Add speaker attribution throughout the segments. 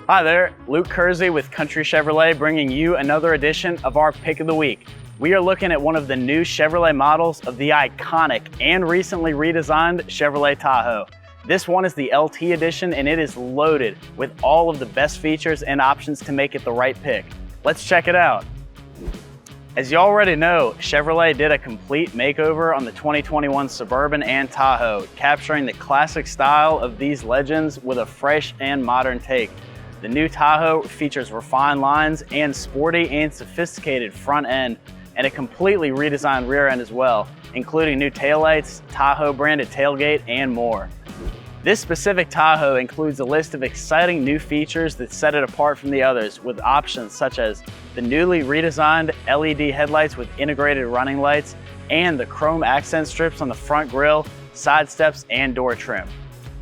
Speaker 1: Hi there, Luke Kersey with Country Chevrolet bringing you another edition of our Pick of the Week. We are looking at one of the new Chevrolet models of the iconic and recently redesigned Chevrolet Tahoe. This one is the LT edition and it is loaded with all of the best features and options to make it the right pick. Let's check it out. As you already know, Chevrolet did a complete makeover on the 2021 Suburban and Tahoe, capturing the classic style of these legends with a fresh and modern take. The new Tahoe features refined lines and sporty and sophisticated front end, and a completely redesigned rear end as well, including new taillights, Tahoe branded tailgate, and more. This specific Tahoe includes a list of exciting new features that set it apart from the others, with options such as the newly redesigned LED headlights with integrated running lights and the chrome accent strips on the front grille, side steps, and door trim.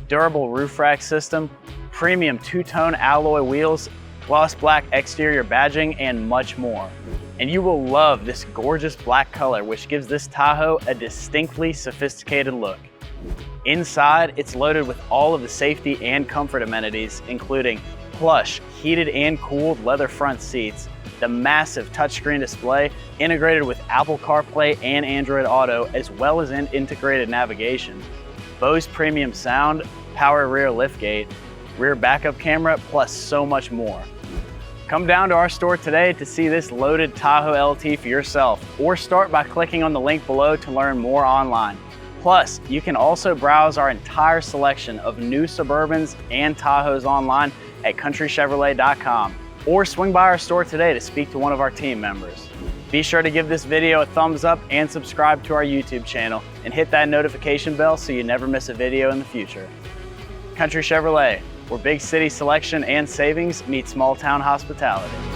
Speaker 1: Durable roof rack system, premium two-tone alloy wheels, gloss black exterior badging, and much more. And you will love this gorgeous black color, which gives this Tahoe a distinctly sophisticated look. Inside, it's loaded with all of the safety and comfort amenities, including plush, heated and cooled leather front seats, the massive touchscreen display integrated with Apple CarPlay and Android Auto, as well as integrated navigation, Bose premium sound, power rear liftgate, rear backup camera, plus so much more. Come down to our store today to see this loaded Tahoe LT for yourself, or start by clicking on the link below to learn more online. Plus, you can also browse our entire selection of new Suburbans and Tahoes online at countrychevrolet.com, or swing by our store today to speak to one of our team members. Be sure to give this video a thumbs up and subscribe to our YouTube channel, and hit that notification bell so you never miss a video in the future. Country Chevrolet, where big city selection and savings meet small town hospitality.